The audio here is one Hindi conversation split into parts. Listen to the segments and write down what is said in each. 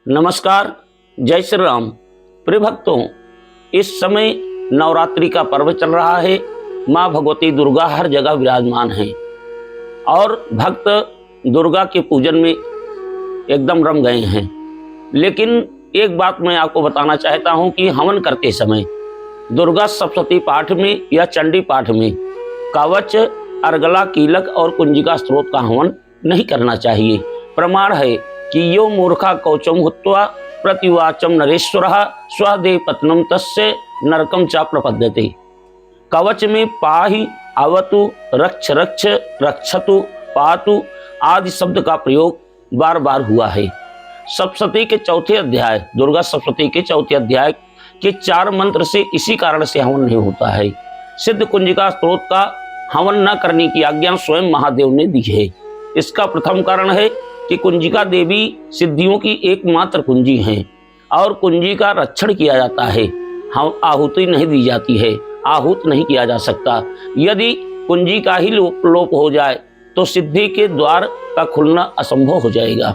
नमस्कार, जय श्री राम। प्रिय भक्तों, इस समय नवरात्रि का पर्व चल रहा है। माँ भगवती दुर्गा हर जगह विराजमान है और भक्त दुर्गा के पूजन में एकदम रम गए हैं। लेकिन एक बात मैं आपको बताना चाहता हूँ कि हवन करते समय दुर्गा सप्तशती पाठ में या चंडी पाठ में कवच, अर्गला, कीलक और कुंजिका स्त्रोत का हवन नहीं करना चाहिए। प्रमाण है कि यो मूर्खा कौचम हुत्वा प्रतिवाचम नरेश्वरः स्वदेव पत्नम तस्य नरकम च प्रपद्यते। कवच में पाहि, अवतु, रक्ष रक्ष, रक्षतु, पातु आदि शब्द का प्रयोग बार बार हुआ है। सप्तशती के चौथे अध्याय, दुर्गा सप्तशती के चौथे अध्याय के 4 मंत्र से इसी कारण से हवन नहीं होता है। सिद्ध कुंजिका स्त्रोत का हवन न करने की आज्ञा स्वयं महादेव ने दी है। इसका प्रथम कारण है कि कुंजिका देवी सिद्धियों की एकमात्र कुंजी हैं और कुंजी का रक्षण किया जाता है। हम आहुति नहीं दी जाती है, आहूत नहीं किया जा सकता। यदि कुंजी का ही लोप हो जाए तो सिद्धि के द्वार का खुलना असंभव हो जाएगा।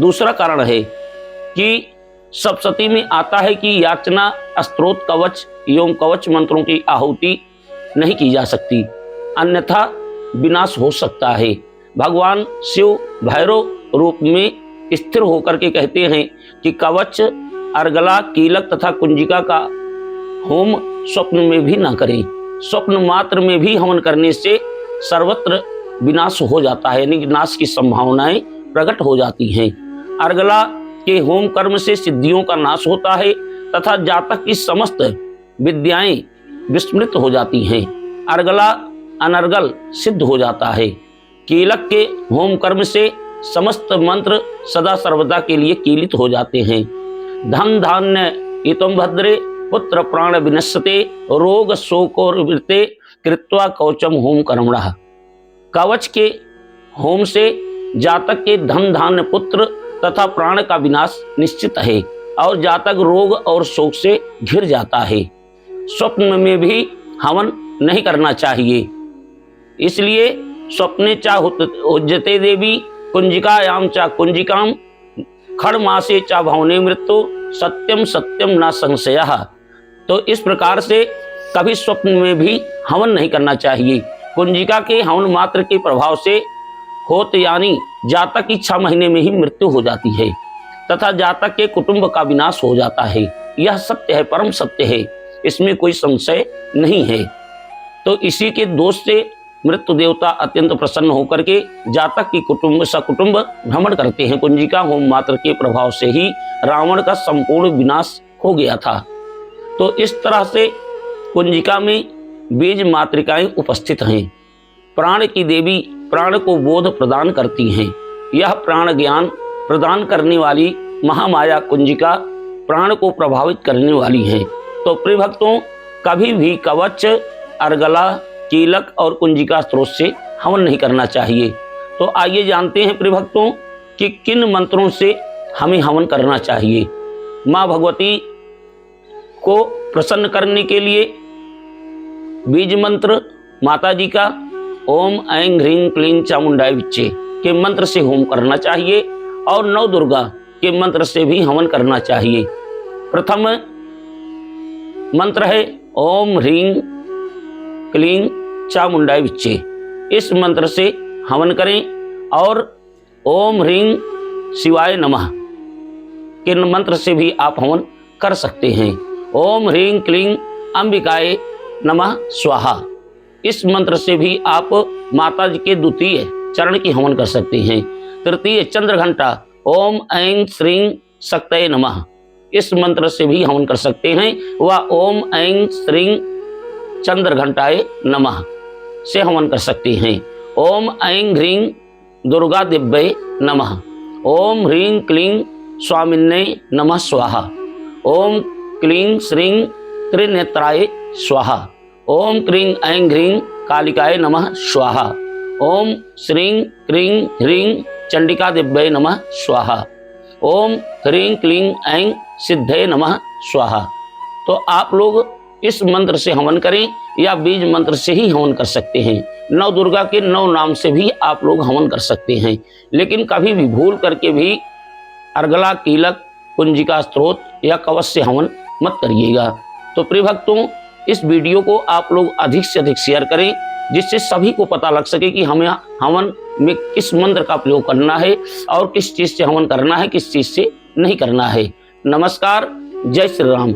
दूसरा कारण है कि सप्तशती में आता है कि याचना, स्त्रोत, कवच एवं कवच मंत्रों की आहुति नहीं की जा सकती, अन्यथा विनाश हो सकता है। भगवान शिव भैरव रूप में स्थिर होकर के कहते हैं कि कवच, अर्गला, कीलक तथा कुंजिका का होम स्वप्न में भी ना करें। स्वप्न मात्र में भी हवन करने से सर्वत्र विनाश हो जाता है, यानी विनाश की संभावनाएं प्रकट हो जाती हैं। अर्गला के होम कर्म से सिद्धियों का नाश होता है तथा जातक की समस्त विद्याएं विस्मृत हो जाती हैं। अर्गला अनर्गल सिद्ध हो जाता है। कीलक के होम कर्म से समस्त मंत्र सदा सर्वदा के लिए कीलित हो जाते हैं। धन धान्य इतम भद्रे पुत्र प्राण विनश्यते रोग शोकोर्वृते कृत्वा कवचम होम कर्मणः। कवच के होम से जातक के धन धान्य, पुत्र तथा प्राण का विनाश निश्चित है और जातक रोग और शोक से घिर जाता है। स्वप्न में भी हवन नहीं करना चाहिए। इसलिए स्वप्ने चा उज्जते देवी कुंजिकायाम चा कुंजिकाम खड़मासे चा भवने मृत्यु सत्यम सत्यम न संशयः। तो इस प्रकार से कभी स्वप्न में भी हवन नहीं करना चाहिए। कुंजिका के हवन मात्र के प्रभाव से होत यानी जातक की 6 महीने में ही मृत्यु हो जाती है तथा जातक के कुटुंब का विनाश हो जाता है। यह सत्य है, परम सत्य है, इसमें कोई संशय नहीं है। तो इसी के दोष से मृत्यु देवता अत्यंत प्रसन्न होकर के जातक की सकुटुंब भ्रमण करते हैं। कुंजिका होम मात्र के प्रभाव से ही रावण का संपूर्ण विनाश हो गया था। तो इस तरह से कुंजिका में बीज मातृकाएं उपस्थित हैं। प्राण की देवी प्राण को बोध प्रदान करती हैं। यह प्राण ज्ञान प्रदान करने वाली महामाया कुंजिका प्राण को प्रभावित करने वाली है। तो प्रिय भक्तों, कभी भी कवच, अर्गला, कीलक और कुंजिका स्त्रोत से हवन नहीं करना चाहिए। तो आइए जानते हैं प्रिय भक्तों कि किन मंत्रों से हमें हवन करना चाहिए। माँ भगवती को प्रसन्न करने के लिए बीज मंत्र माता जी का ओम ऐं ह्रीं क्लीं चामुंडाय विच्चे के मंत्र से होम करना चाहिए और नव दुर्गा के मंत्र से भी हवन करना चाहिए। प्रथम मंत्र है ओम ह्रीं क्लीं चामुंडाय विच्चे। इस मंत्र से हवन करें और ओम ह्रीं शिवाय नमः के मंत्र से भी आप हवन कर सकते हैं। ओम ह्रीं क्लीं अंबिकाय नमः स्वाहा, इस मंत्र से भी आप माता जी के द्वितीय चरण की हवन कर सकते हैं। तृतीय चंद्र घंटा ओम ऐं श्रीं शक्तये नमः, इस मंत्र से भी हवन कर सकते हैं। व ओम ऐं श्रीं चंद्र घंटाए नमः से हवन कर सकते हैं। ओम ऐं ह्रीं दुर्गा दिव्ये नमः, ओम ह्रीं क्लीं स्वामिन्ये नमः स्वाहा, ओम क्लीं श्रीं त्रिनेत्राय स्वाहा, ओम क्रीं ऐं ह्रीं कालिकाय नमः स्वाहा, ओम श्रीं क्रीं ह्रीं चंडिका दिव्ये नमः स्वाहा, ओम ह्रीं क्लीं ऐं सिद्धये नमः स्वाहा। तो आप लोग इस मंत्र से हवन करें या बीज मंत्र से ही हवन कर सकते हैं। नव दुर्गा के 9 नाम से भी आप लोग हवन कर सकते हैं। लेकिन कभी भी भूल करके भी अर्गला, कीलक कुंजिका स्त्रोत या कवच से हवन मत करिएगा। तो प्रिय भक्तों, इस वीडियो को आप लोग अधिक से अधिक शेयर करें, जिससे सभी को पता लग सके कि हमें हवन में किस मंत्र का प्रयोग करना है और किस चीज से हवन करना है, किस चीज से नहीं करना है। नमस्कार, जय श्री राम।